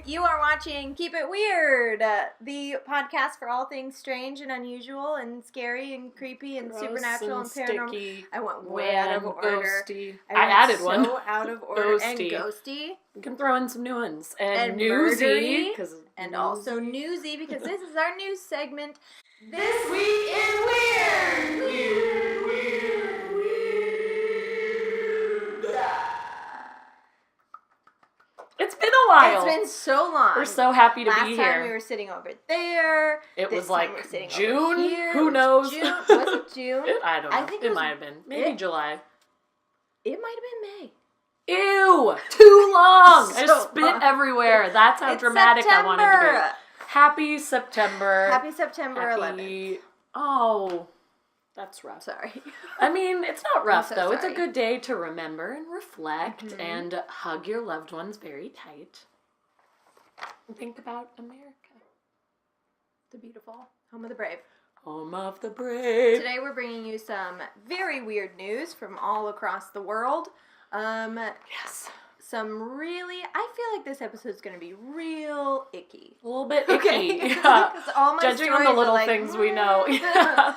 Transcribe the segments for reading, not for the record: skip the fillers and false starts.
You are watching Keep It Weird, the podcast for all things strange and unusual and scary and creepy and supernatural and paranormal. Sticky, I went way out of order. Ghosty. I added one. So out of order. Ghosty. And ghosty. We can throw in some new ones. And newsy. And Also newsy, because this is our news segment. This Week in Weird! Weird, weird, weird. It's been a while. It's been so long. We're so happy to be here. Last time we were sitting over there. It was like June? Over Who knows? June. Was it June? I don't know. I think it might have been. Maybe July. It might have been May. Ew! Too long! So I spit long. everywhere. That's how It's dramatic September. I wanted to be. Happy September. Happy September 11th. Oh, that's rough. Sorry. I mean, it's not rough, so though. sorry. It's a good day to remember and reflect and hug your loved ones very tight. And think about America. The beautiful home of the brave. Home of the brave. Today we're bringing you some very weird news from all across the world. Yes. Some really, I feel like this episode's going to be real icky. A little bit icky. Okay. Yeah. All my Judging on the stories are little like, things we know. Yeah.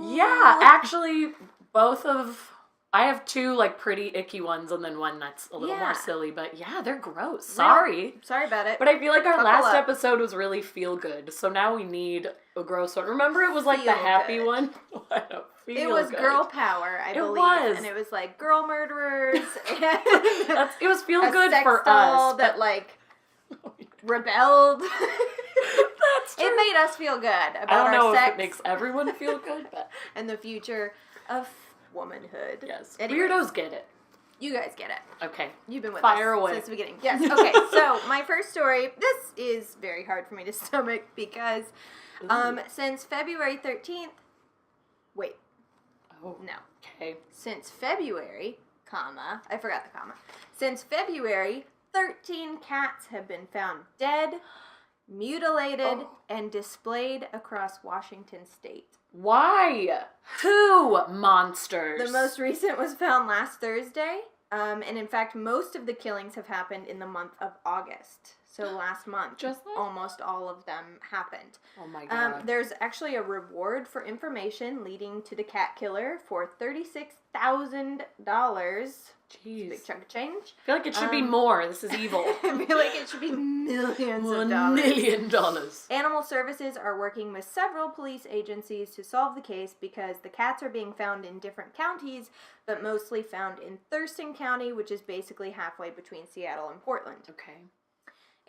Yeah, actually, I have two, like, pretty icky ones and then one that's a little more silly, but yeah, they're gross. Sorry. Sorry about it. But I feel like our Buckle last up. episode was really feel good, so now we need a gross one. Remember it was like the Feel happy good. one? It was good. girl power, I believe. was. And it was like girl murderers. And It was feel a good sex for doll us. that like rebelled. That's true. It made us feel good about I don't know our if sex it makes everyone feel good, but and the future of womanhood. yes. Anyways, Weirdos get it. you guys get it. Okay. You've been with Fire us away. since the beginning. Yes. Okay. So my first story. This is very hard for me to stomach because since February 13th. Wait. Oh. No. Okay. Since February, comma, I forgot the comma. Since February, 13 cats have been found dead, mutilated, and displayed across Washington state. Why? Two monsters. The most recent was found last Thursday, and in fact, most of the killings have happened in the month of August. So last month, almost all of them happened. Oh my god. There's actually a reward for information leading to the cat killer for $36,000. Jeez. Big chunk of change. I feel like it should be more. This is evil. I feel like it should be millions of $1 dollars. million. Animal Services are working with several police agencies to solve the case because the cats are being found in different counties, but mostly found in Thurston County, which is basically halfway between Seattle and Portland. Okay.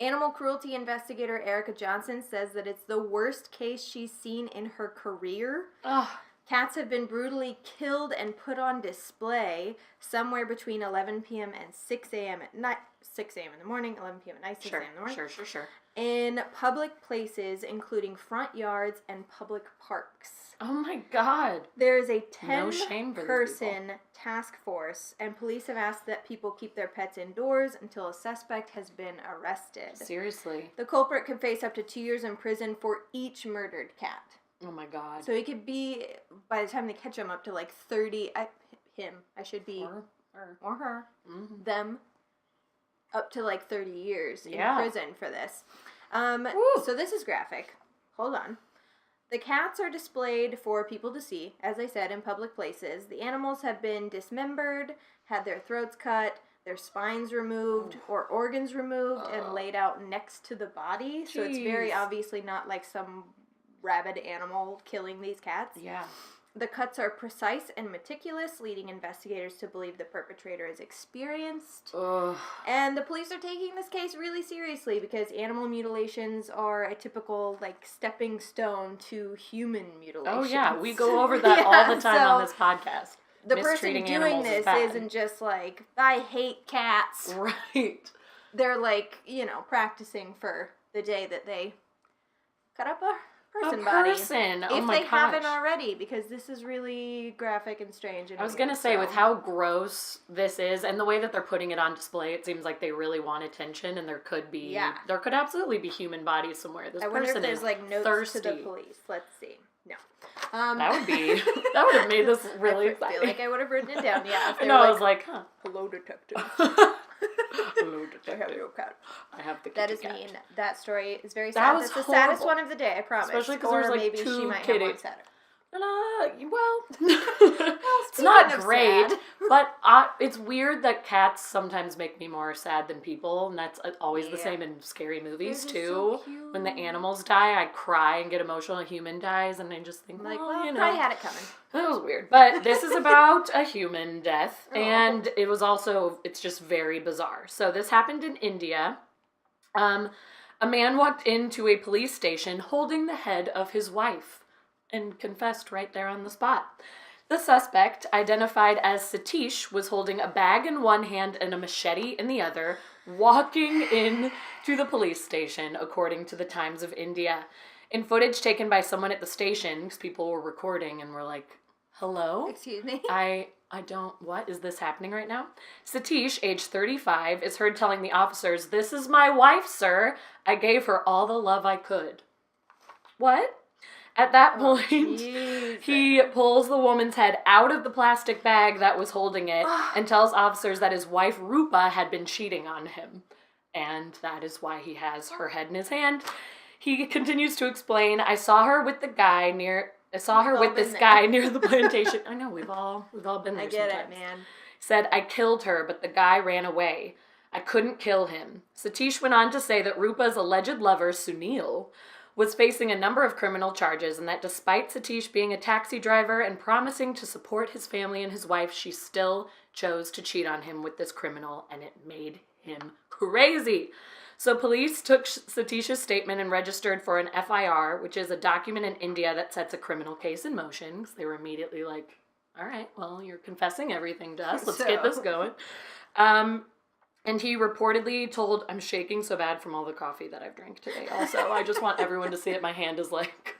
Animal cruelty investigator Erica Johnson says that it's the worst case she's seen in her career. Ugh. Cats have been brutally killed and put on display somewhere between 11 p.m. and 6 a.m. at night. 6 a.m. in the morning, 11 p.m. at night, 6 a.m. in the morning. Sure. In public places, including front yards and public parks. Oh my god. There is a No shame for these 10-person task force, and police have asked that people keep their pets indoors until a suspect has been arrested. Seriously. The culprit could face up to 2 years in prison for each murdered cat. Oh my god. So he could be, by the time they catch him, up to like 30, or her, them, up to like 30 years in prison for this. So this is graphic. Hold on. The cats are displayed for people to see, as I said, in public places. The animals have been dismembered, had their throats cut, their spines removed, or organs removed, and laid out next to the body. Jeez. So it's very obviously not like some rabid animal killing these cats. Yeah. The cuts are precise and meticulous, leading investigators to believe the perpetrator is experienced. Ugh. And the police are taking this case really seriously because animal mutilations are a typical, like, stepping stone to human mutilation. Oh yeah, we go over that all the time on this podcast. The person doing this isn't just like, I hate cats. Right. They're like, practicing for the day that they cut up a person body. Oh my gosh. If they haven't already, because this is really graphic and strange. And I was going to say, with how gross this is, and the way that they're putting it on display, it seems like they really want attention, and there could absolutely be human bodies somewhere. This I wonder person if there's, is like, notes thirsty. to the police. Let's see. No. That would have made this really exciting. I feel like I would have written it down, yeah. I know, I was like, huh. Hello, detective. Hello, detective. I have the kitty That is cat. mean. That story is very That sad. was That's the horrible. saddest one of the day, I promise. Especially because or there's like maybe two she might kitty. have one sadder. Well, it's speaking not of great, sad. but it's weird that cats sometimes make me more sad than people, and that's always the same in scary movies They're too. just so cute. When the animals die, I cry and get emotional. A human dies, and I just think, Like, well, you know, probably had it coming. that was weird. But this is about a human death, and it's just very bizarre. So this happened in India. A man walked into a police station holding the head of his wife and confessed right there on the spot. The suspect, identified as Satish, was holding a bag in one hand and a machete in the other, walking in to the police station, according to the Times of India. In footage taken by someone at the station, because people were recording and were like, hello? Excuse me? What is this happening right now? Satish, age 35, is heard telling the officers, "This is my wife, sir. I gave her all the love I could." What? At that point, he pulls the woman's head out of the plastic bag that was holding it and tells officers that his wife, Rupa, had been cheating on him. And that is why he has her head in his hand. He continues to explain, I saw her with this guy near the plantation. I know, we've all been there. I get sometimes. It, man. Said, I killed her, but the guy ran away. I couldn't kill him. Satish went on to say that Rupa's alleged lover, Sunil, was facing a number of criminal charges, and that despite Satish being a taxi driver and promising to support his family and his wife, she still chose to cheat on him with this criminal, and it made him crazy. So police took Satish's statement and registered for an FIR, which is a document in India that sets a criminal case in motion. Because they were immediately like, all right, well, you're confessing everything to us. Let's get this going. And he reportedly told, I'm shaking so bad from all the coffee that I've drank today. Also, I just want everyone to see it. My hand is like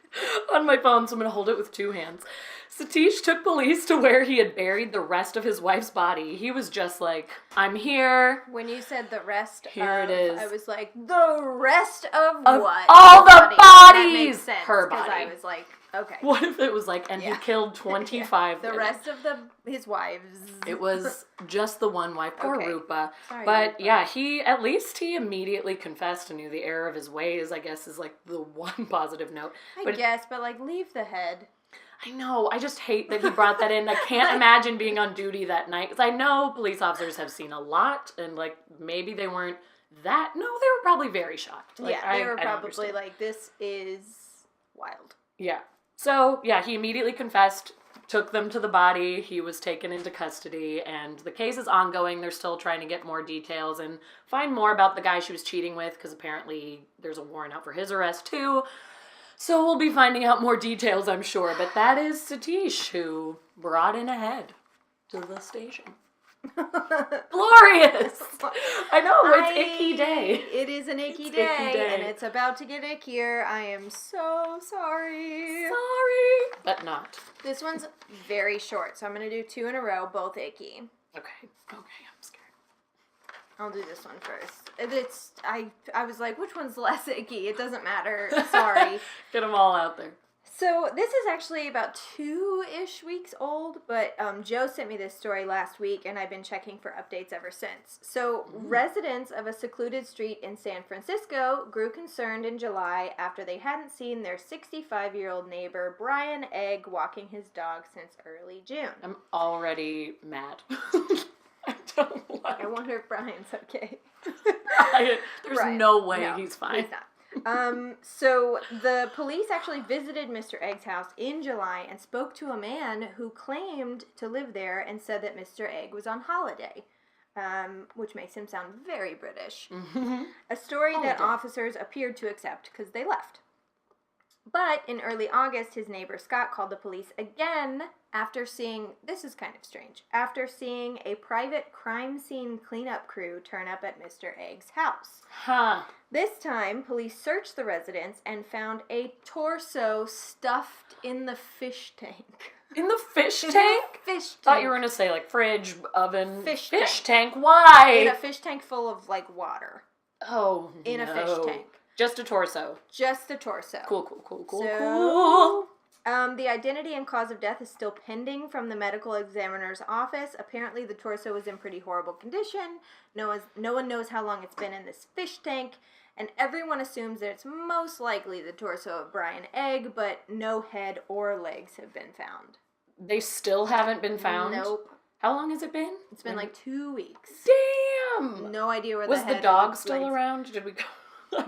on my phone, so I'm going to hold it with two hands. Satish took police to where he had buried the rest of his wife's body. He was just like, I'm here. When you said the rest here it is. I was like, the rest of what? All the bodies! That makes sense, her body. Because I was like, okay. What if it was like, and he killed 25 The rest of his wives. It was just the one wife, poor Rupa. Sorry, but Rupa. yeah, he immediately confessed and knew the error of his ways, I guess, is like the one positive note. I guess, but like, leave the head. I know, I just hate that he brought that in. I can't imagine being on duty that night, because I know police officers have seen a lot, and like, maybe they weren't they were probably very shocked. Like, they were probably like, this is wild. Yeah. So, yeah, he immediately confessed, took them to the body, he was taken into custody, and the case is ongoing. They're still trying to get more details and find more about the guy she was cheating with, because apparently there's a warrant out for his arrest, too. So we'll be finding out more details, I'm sure. But that is Satish, who brought in a head to the station. Glorious! I know, it's icky day. It is an icky day, and it's about to get ickier. I am so sorry. Sorry. But not. This one's very short, so I'm going to do two in a row, both icky. Okay, I'm scared. I'll do this one first. I was like, which one's less icky? It doesn't matter. Sorry. Get them all out there. So this is actually about 2-ish weeks old, but Joe sent me this story last week, and I've been checking for updates ever since. So residents of a secluded street in San Francisco grew concerned in July after they hadn't seen their 65-year-old neighbor, Brian Egg, walking his dog since early June. I'm already mad. I wonder if Brian's okay. There's no way he's fine. He's not. So the police actually visited Mr. Egg's house in July and spoke to a man who claimed to live there and said that Mr. Egg was on holiday, which makes him sound very British. Mm-hmm. A story that officers appeared to accept because they left. But in early August, his neighbor Scott called the police again after seeing a private crime scene cleanup crew turn up at Mr. Egg's house. Huh. This time, police searched the residence and found a torso stuffed in the fish tank. In the fish tank? Fish tank. Thought you were going to say, like, fridge, oven. Fish tank. Why? In a fish tank full of, like, water. Oh, In a fish tank. Just a torso. Just a torso. Cool. The identity and cause of death is still pending from the medical examiner's office. Apparently, the torso is in pretty horrible condition. No one knows how long it's been in this fish tank, and everyone assumes that it's most likely the torso of Brian Egg, but no head or legs have been found. They still haven't been found? Nope. How long has it been? It's been like 2 weeks. Damn! No idea where was the head the dog legs. Still around? Did we go?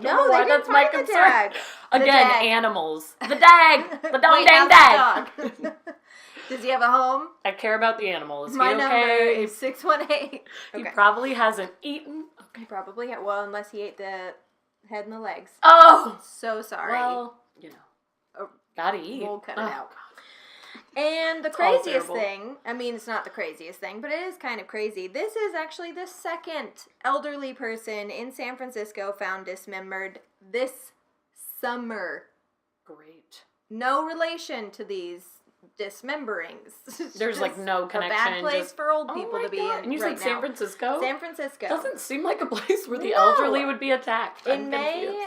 No, they didn't find the tag. Again, animals. The dag! The dog dang dag! Does he have a home? I care about the animal. Is My he okay? number is 618. He probably hasn't eaten. Okay. He probably well, unless he ate the head and the legs. Oh! So sorry. Well, gotta eat. We'll cut it out. God. And the craziest thing, I mean, it's not the craziest thing, but it is kind of crazy. This is actually the second elderly person in San Francisco found dismembered this summer. Great. No relation to these dismemberings. There's like no connection. A bad place for old people to be in. And you said San Francisco? San Francisco. Doesn't seem like a place where the elderly would be attacked. In May,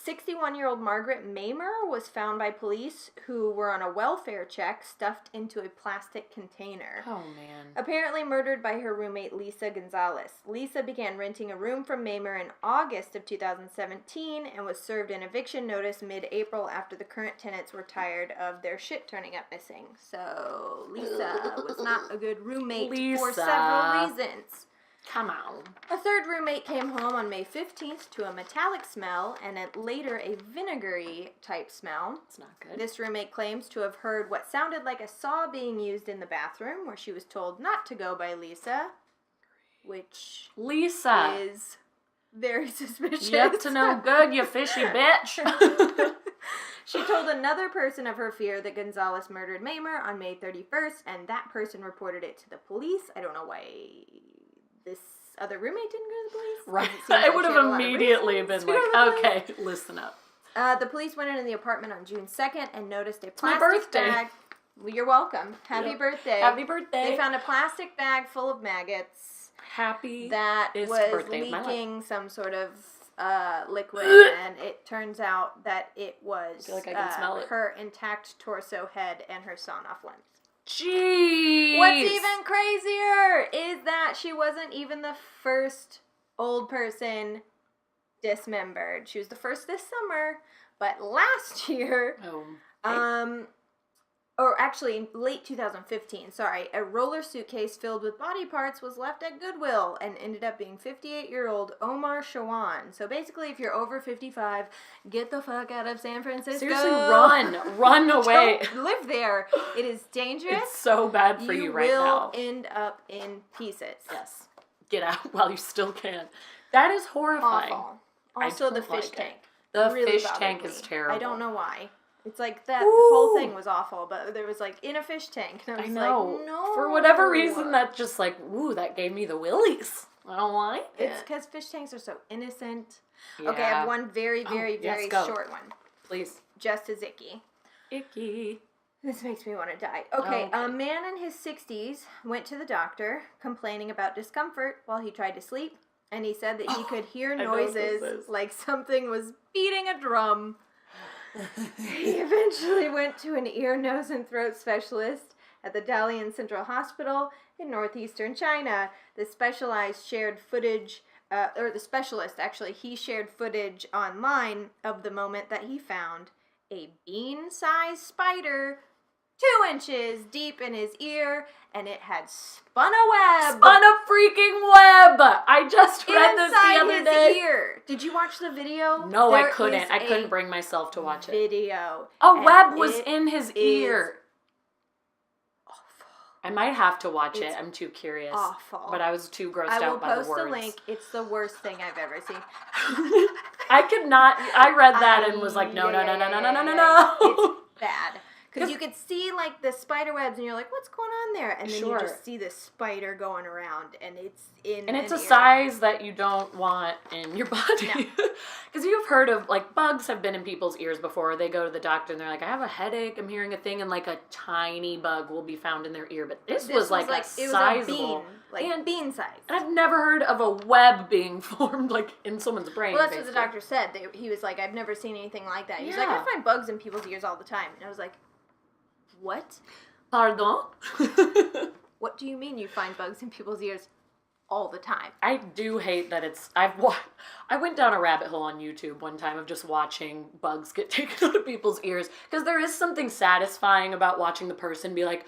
61-year-old Margaret Mamer was found by police who were on a welfare check stuffed into a plastic container. Oh, man. Apparently murdered by her roommate Lisa Gonzalez. Lisa began renting a room from Mamer in August of 2017 and was served an eviction notice mid-April after the current tenants were tired of their shit turning up missing. So Lisa was not a good roommate for several reasons. Come on. A third roommate came home on May 15th to a metallic smell and later a vinegary type smell. It's not good. This roommate claims to have heard what sounded like a saw being used in the bathroom where she was told not to go by Lisa, which is very suspicious. You up to no good, you fishy bitch. She told another person of her fear that Gonzalez murdered Mamer on May 31st, and that person reported it to the police. I don't know why this other roommate didn't go to the police. Right. It would have immediately been like, okay, listen up. The police went into the apartment on June 2nd and noticed a plastic bag. Well, you're welcome. Happy birthday. Happy birthday. They found a plastic bag full of maggots. That was leaking some sort of liquid, and it turns out that it was I feel like I can smell it. Her intact torso, head, and her sawn-off limbs. Jeez. What's even crazier is that she wasn't even the first old person dismembered. She was the first this summer, but last year, or actually in late 2015, a roller suitcase filled with body parts was left at Goodwill and ended up being 58-year-old Omar Shawan. So basically, if you're over 55, get the fuck out of San Francisco. Seriously, run away. Don't live there. It is dangerous. It's so bad for you right now. You will end up in pieces. Yes. Get out while you still can. That is horrifying. Awful. Also, the fish tank. The fish tank is terrible. I don't know why. It's like that whole thing was awful, but there was like in a fish tank. And I was like, no. For whatever reason, that just like, that gave me the willies. I don't like it. It's because fish tanks are so innocent. Yeah. Okay, I have one very, very, very short one. Please. Just as icky. Icky. This makes me want to die. Okay, a man in his 60s went to the doctor complaining about discomfort while he tried to sleep, and he said that he could hear noises like something was beating a drum. He eventually went to an ear, nose, and throat specialist at the Dalian Central Hospital in northeastern China. The specialist shared footage online of the moment that he found a bean-sized spider 2 inches deep in his ear, and it had spun a web. Spun a freaking web! I just read this the other day. Inside his ear. Did you watch the video? No, I couldn't. I couldn't bring myself to watch it. Video. A web was in his ear. Awful. I might have to watch it. I'm too curious. Awful. But I was too grossed out by the words. I will post a link. It's the worst thing I've ever seen. I could not. I read that and was like, no. It's bad. Because you could see, like, the spider webs, and you're like, what's going on there? And then you just see the spider going around, and it's in And it's a size that you don't want in your body. Because you've heard of, like, bugs have been in people's ears before. They go to the doctor, and they're like, I have a headache, I'm hearing a thing, and, like, a tiny bug will be found in their ear. But this was like a sizable. It was a bean size. And I've never heard of a web being formed, like, in someone's brain. Well, that's what the doctor said. He was like, I've never seen anything like that. He's like, I find bugs in people's ears all the time. And I was like, What? Pardon? What do you mean you find bugs in people's ears all the time? I do hate that I went down a rabbit hole on YouTube one time of just watching bugs get taken out of people's ears, because there is something satisfying about watching the person be like,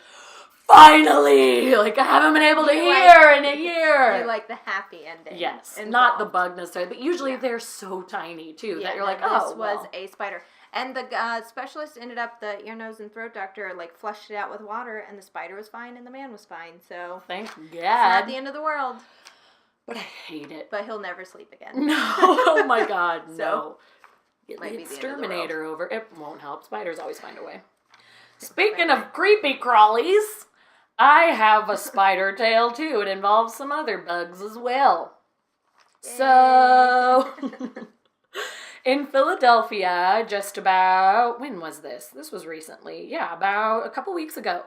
finally! Like, I haven't been able to hear in a year! You like the happy ending. Yes, involved. not the bug necessarily, but usually they're so tiny, too, that you're like, oh, this was a spider. And the specialist ended up, the ear, nose, and throat doctor, like, flushed it out with water, and the spider was fine, and the man was fine, so... Thank God. It's not the end of the world. But I hate it. But he'll never sleep again. No, oh my God, no. So, Get might the be the exterminator over. It won't help. Spiders always find a way. Speaking of creepy crawlies, I have a spider tale, too. It involves some other bugs as well. Yay. So... In Philadelphia, just about, when was this? This was recently. Yeah, about a couple weeks ago.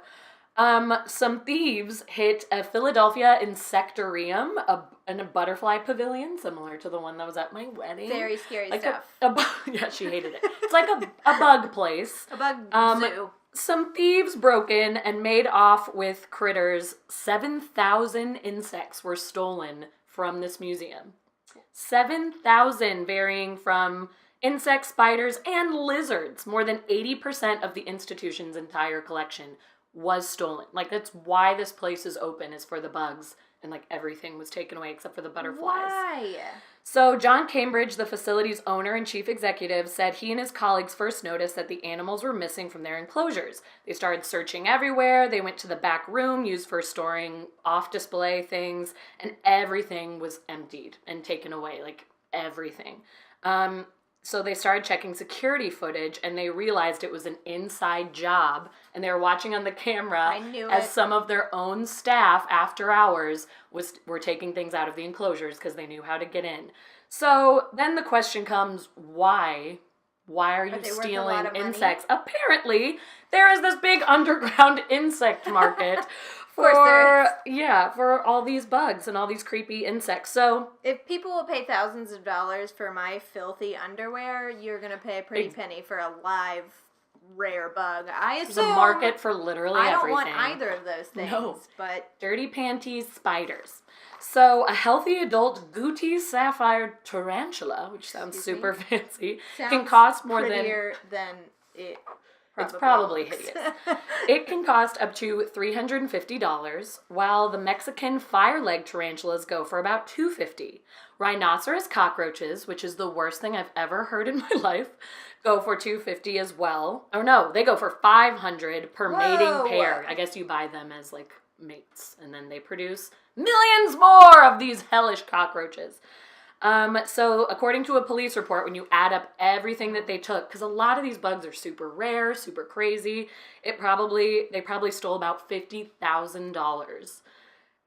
Some thieves hit a Philadelphia insectarium, in a butterfly pavilion, similar to the one that was at my wedding. Very scary stuff. Yeah, she hated it. It's like a bug place. A bug zoo. Some thieves broke in and made off with critters. 7,000 insects were stolen from this museum. 7,000, varying from insects, spiders, and lizards. More than 80% of the institution's entire collection was stolen. Like, that's why this place is open, is for the bugs. And, like, everything was taken away except for the butterflies. Why? So, John Cambridge, the facility's owner and chief executive, said he and his colleagues first noticed that the animals were missing from their enclosures. They started searching everywhere. They went to the back room used for storing off-display things, and everything was emptied and taken away, like, everything. So they started checking security footage, and they realized it was an inside job, and they were watching on the camera as some of their own staff, after hours, were taking things out of the enclosures because they knew how to get in. So then the question comes, why? Why are you stealing insects? Apparently, there is this big underground insect market for all these bugs and all these creepy insects. So if people will pay thousands of dollars for my filthy underwear, you're gonna pay a pretty penny for a live, rare bug. I assume there's a market for literally everything. I don't want either of those things, but dirty panties, spiders. So a healthy adult Guti sapphire tarantula, which sounds super fancy, can cost more than it. It's probably hideous. It can cost up to $350, while the Mexican fire-leg tarantulas go for about $250. Rhinoceros cockroaches, which is the worst thing I've ever heard in my life, go for $250 as well. Oh no, they go for $500 per mating pair. I guess you buy them as like mates, and then they produce millions more of these hellish cockroaches. So according to a police report, when you add up everything that they took, because a lot of these bugs are super rare, super crazy, they probably stole about $50,000.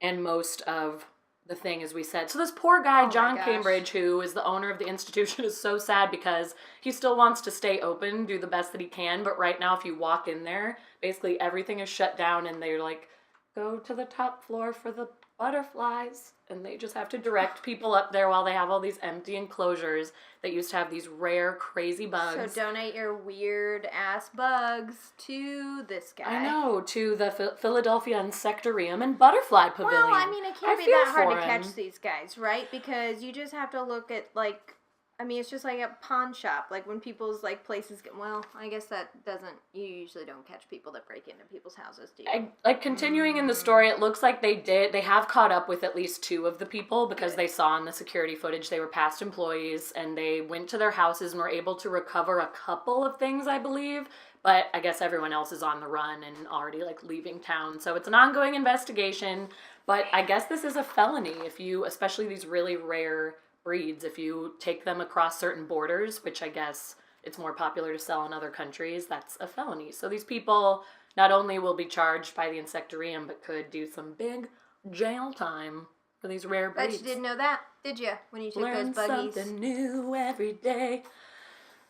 And most of the thing, as we said. So this poor guy, John Cambridge, who is the owner of the institution, is so sad because he still wants to stay open, do the best that he can. But right now, if you walk in there, basically everything is shut down, and they're like, go to the top floor for the butterflies, and they just have to direct people up there while they have all these empty enclosures that used to have these rare, crazy bugs. So donate your weird-ass bugs to this guy. I know, to the Philadelphia Insectarium and Butterfly Pavilion. Well, I mean, it can't be that hard to catch these guys, right? Because you just have to look at, like, I mean, it's just like a pawn shop. Like, when people's, like, places get... Well, I guess that doesn't... You usually don't catch people that break into people's houses, do you? Continuing in the story, it looks like they have caught up with at least 2 of the people because they saw in the security footage they were past employees, and they went to their houses and were able to recover a couple of things, I believe. But I guess everyone else is on the run and already, like, leaving town. So it's an ongoing investigation. But I guess this is a felony if you... Especially these really rare... breeds, if you take them across certain borders, which I guess it's more popular to sell in other countries, that's a felony. So these people not only will be charged by the insectarium, but could do some big jail time for these rare breeds. But you didn't know that, did you, when you took those buggies? Something new every day.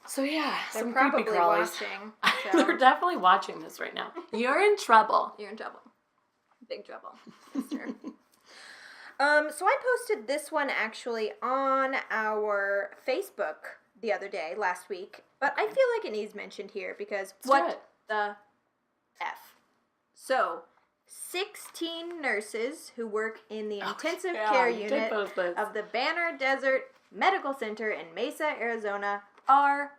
So yeah, they're some probably creepy crawlies. Watching. So. They're definitely watching this right now. You're in trouble. You're in trouble. Big trouble. That's true. So I posted this one actually on our Facebook the other day, last week, but I feel like it needs mentioned here because what the F? So, 16 nurses who work in the intensive care unit of the Banner Desert Medical Center in Mesa, Arizona, are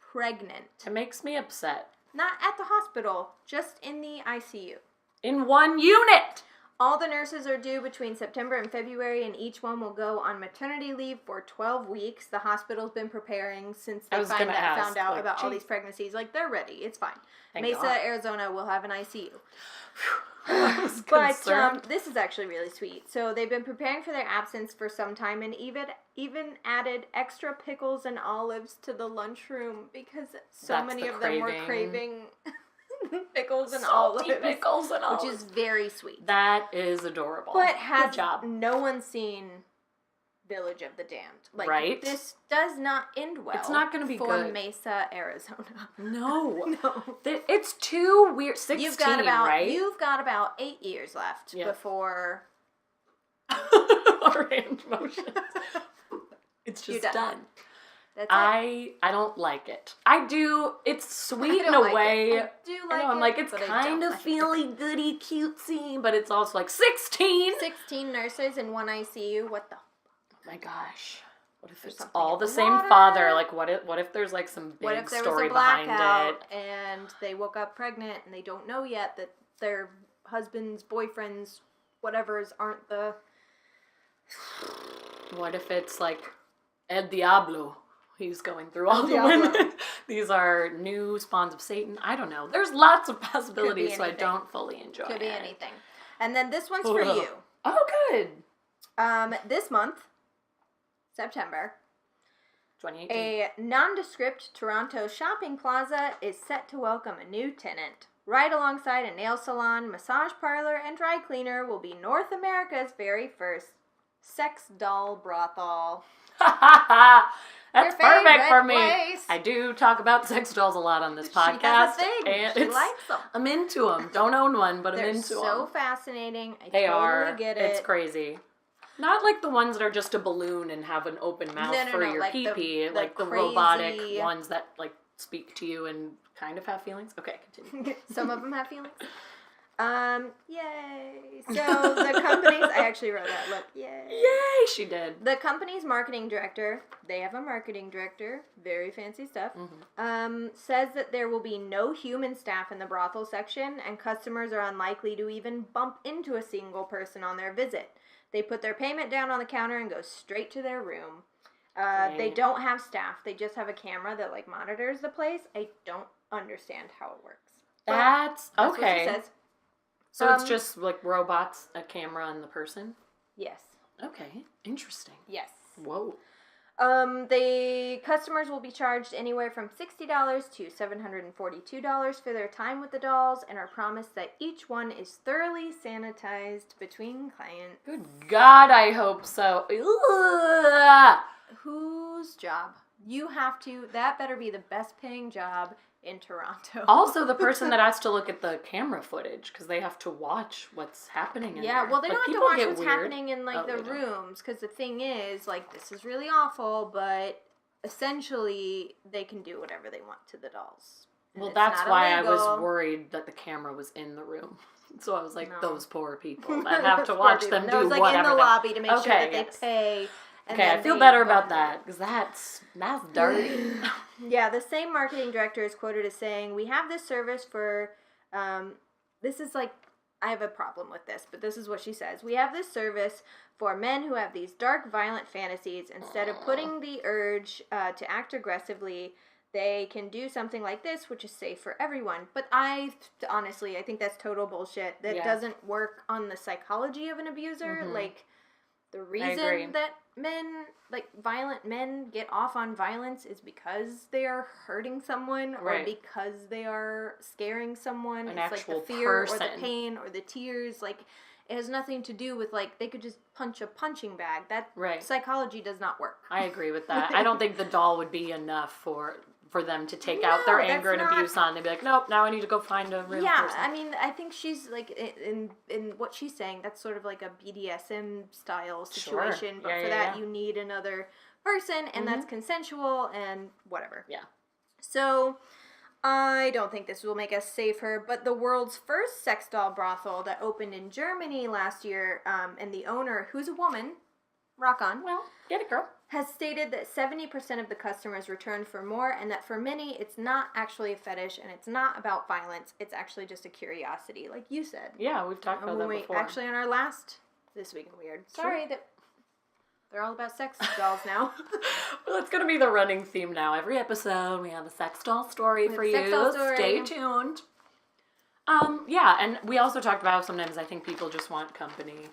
pregnant. It makes me upset. Not at the hospital, just in the ICU. In one unit! All the nurses are due between September and February, and each one will go on maternity leave for 12 weeks. The hospital's been preparing since they found out about all these pregnancies. Like, they're ready. It's fine. Mesa, Arizona will have an ICU. But this is actually really sweet. So they've been preparing for their absence for some time, and even added extra pickles and olives to the lunchroom because many of them were craving pickles and olives. Pickles and olives. Which is very sweet. That is adorable. But has no one seen Village of the Damned? Like, right? This does not end well. It's not going to be for good. Mesa, Arizona. No. It's too weird. 16, right? You've got about 8 years left before... range motions. It's just done. That's I don't like it. I do. It's sweet in a way. I do like it. I'm like, it's kind of feely goody cutesy, but it's also like 16 nurses in one ICU. What the? Oh my gosh. What if it's all the same father? Like, what if there's like some big story behind it? And they woke up pregnant and they don't know yet that their husbands, boyfriends, whatevers aren't the... What if it's like El Diablo? He's going through all the women. These are new spawns of Satan. I don't know. There's lots of possibilities, so I don't fully enjoy it. Could be anything. And then this one's for you. Oh, good. This month, September, 2018. a nondescript Toronto shopping plaza is set to welcome a new tenant. Right alongside a nail salon, massage parlor, and dry cleaner will be North America's very first sex doll brothel. That's perfect for me. I do talk about sex dolls a lot on this podcast. She does a thing. And she likes them. I'm into them. Don't own one, but I'm into them. They're so fascinating. I they totally get it. It's crazy. Not like the ones that are just a balloon and have an open mouth for your like pee-pee. Like the robotic ones that like speak to you and kind of have feelings. Okay, continue. Some of them have feelings. Yay. So the company's... I actually wrote that. Look, yay. Yay, she did. The company's marketing director, they have a marketing director, very fancy stuff, says that there will be no human staff in the brothel section, and customers are unlikely to even bump into a single person on their visit. They put their payment down on the counter and go straight to their room. They don't have staff. They just have a camera that, like, monitors the place. I don't understand how it works. That's okay. That's what she says. So it's just like robots, a camera, and the person? Yes. Okay. Interesting. Yes. Whoa. The customers will be charged anywhere from $60 to $742 for their time with the dolls and are promised that each one is thoroughly sanitized between clients. Good God, I hope so. Ugh. Whose job? You have to, that better be the best paying job in Toronto. Also, the person that has to look at the camera footage because they have to watch what's happening in there. Well, they don't have to watch what's happening in like the rooms because the thing is, like, this is really awful, but essentially they can do whatever they want to the dolls. Well, that's why I was worried that the camera was in the room. So I was like, those poor people that have to watch them do whatever. Like in the lobby to make sure that they pay. Okay, I feel better about that, because that's dirty. Yeah, the same marketing director is quoted as saying, "We have this service for, this is like, I have a problem with this, but this is what she says. We have this service for men who have these dark, violent fantasies. Instead of putting the urge to act aggressively, they can do something like this, which is safe for everyone." But honestly, I think that's total bullshit. That doesn't work on the psychology of an abuser. Mm-hmm. Like, the reason that violent men get off on violence is because they are hurting someone or because they are scaring someone. It's like the fear or the pain or the tears. Like, it has nothing to do with, like, they could just punch a punching bag. That psychology does not work. I agree with that. I don't think the doll would be enough for them to take out their anger and abuse on. They'd be like, nope, now I need to go find a real person. I mean, I think she's, like, in what she's saying, that's sort of like a BDSM style situation. But for that, you need another person, and that's consensual and whatever. Yeah. So, I don't think this will make us safer, but the world's first sex doll brothel that opened in Germany last year, and the owner, who's a woman, rock on. Well, get it, girl. Has stated that 70% of the customers return for more, and that for many, it's not actually a fetish, and it's not about violence. It's actually just a curiosity, like you said. Yeah, we've talked about that before. Actually, on our last This Week in Weird. Sorry that they're all about sex dolls now. Well, it's going to be the running theme now. Every episode, we have a sex doll story for you. Stay tuned. Yeah, and we also talked about sometimes I think people just want company.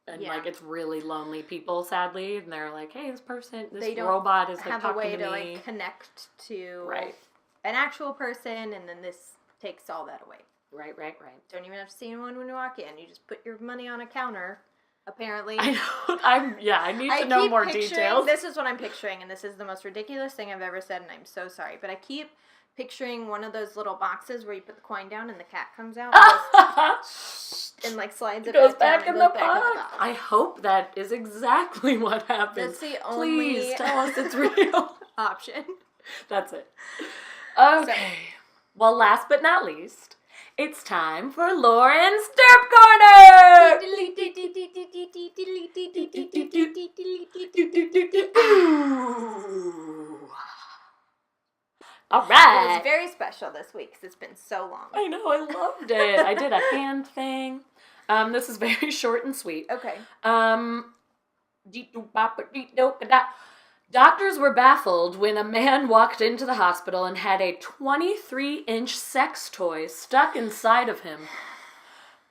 And, like, it's really lonely people, sadly. And they're like, hey, this robot is, like, have talking a way to to me. like, connect to an actual person, and then this takes all that away. Right. Don't even have to see anyone when you walk in. You just put your money on a counter, apparently. I know. I need to know more details. This is what I'm picturing, and this is the most ridiculous thing I've ever said, and I'm so sorry. But I keep picturing one of those little boxes where you put the coin down and the cat comes out and like slides it back in the pot. I hope that is exactly what happens. That's the only Please tell us it's real option. That's it. Okay. Well, last but not least, it's time for Lauren's Derp Corner! All right. It was very special this week because it's been so long. I know, I loved it. I did a hand thing. This is very short and sweet. Okay. Doctors were baffled when a man walked into the hospital and had a 23-inch sex toy stuck inside of him.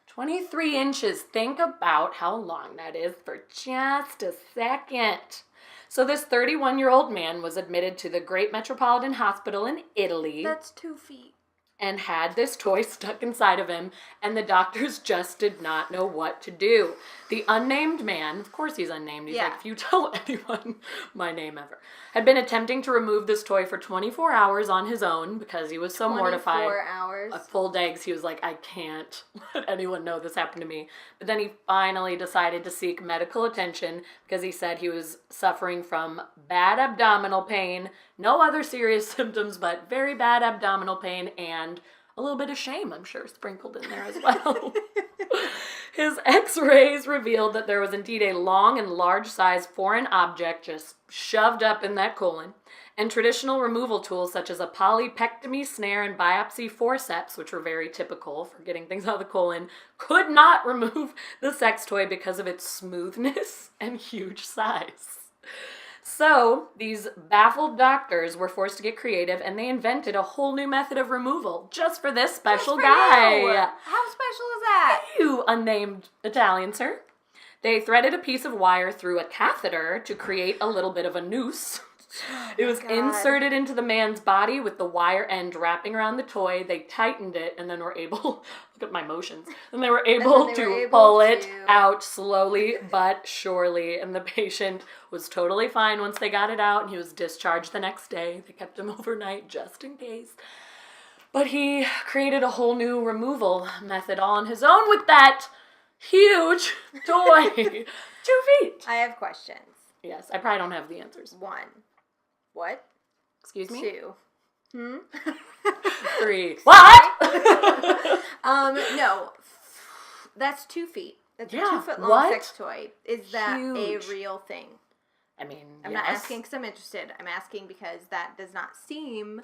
23 inches. Think about how long that is for just a second. So this 31-year-old man was admitted to the Great Metropolitan Hospital in Italy. That's 2 feet. And had this toy stuck inside of him, and the doctors just did not know what to do. The unnamed man, of course he's unnamed, he's like, if you tell anyone my name ever, had been attempting to remove this toy for 24 hours on his own because he was so mortified. 24 hours? A full day, because he was like, I can't let anyone know this happened to me. But then he finally decided to seek medical attention because he said he was suffering from bad abdominal pain, no other serious symptoms, but very bad abdominal pain and a little bit of shame, I'm sure, sprinkled in there as well. His x-rays revealed that there was indeed a long and large-sized foreign object just shoved up in that colon, and traditional removal tools such as a polypectomy snare and biopsy forceps, which were very typical for getting things out of the colon, could not remove the sex toy because of its smoothness and huge size. So, these baffled doctors were forced to get creative, and they invented a whole new method of removal just for this special guy. You. How special is that? You unnamed Italian, sir. They threaded a piece of wire through a catheter to create a little bit of a noose. It was inserted into the man's body with the wire end wrapping around the toy. They tightened it and then were able, look at my motions, and they were able to pull it out slowly but surely. And the patient was totally fine once they got it out, and he was discharged the next day. They kept him overnight just in case. But he created a whole new removal method all on his own with that huge toy. 2 feet. I have questions. Yes, I probably don't have the answers. 1. What? Excuse me? 2. 3. What? No. That's 2 feet. That's a 2 foot long what? sex toy. Is that Huge. a real thing? I mean, I'm not asking because I'm interested. I'm asking because that does not seem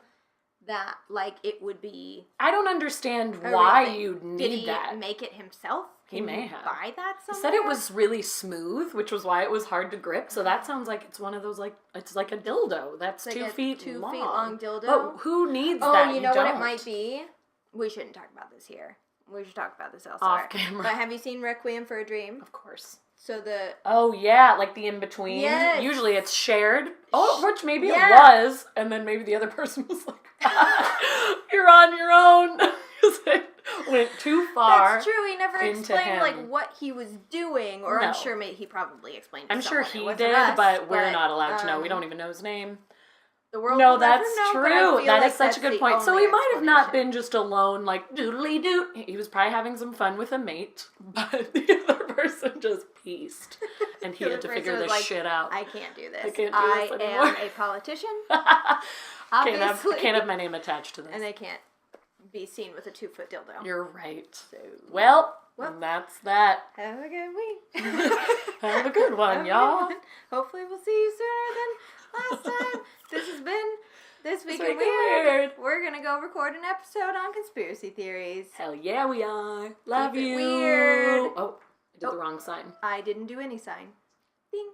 that like it would be. I don't understand why you'd need that. Did he make it himself? He may have. Buy that somewhere? He said it was really smooth, which was why it was hard to grip. So that sounds like it's one of those, like, it's like a dildo. That's like 2 feet long. 2 feet long dildo? But who needs that? that? Oh, you know what it might be? We shouldn't talk about this here. We should talk about this elsewhere. Off camera. But have you seen Requiem for a Dream? Of course. So the... Oh, yeah, like the in-between. Yes. Usually it's shared. Oh, which maybe it was. And then maybe the other person was like, you're on your own. It went too far. That's true. He never explained like what he was doing, or No. I'm sure he probably explained. I'm sure he did, us, but we're not allowed to know. We don't even know his name. The world no, will that's never know, true. That like is such a good point. So he might have not been just alone, like doodly doot. He was probably having some fun with a mate, but the other person just pieced, and he had to figure this shit out. I can't do this. I can't do this anymore. Am a politician. Obviously. Can't have my name attached to this. And I can't be seen with a 2-foot dildo. You're right. So, well, that's that. Have a good week. Have a good one, y'all. Hopefully we'll see you sooner than last time. This has been This Week in Weird. We're going to go record an episode on conspiracy theories. Hell yeah, we are. Love you. Weird. Oh, I did the wrong sign. I didn't do any sign. Ding.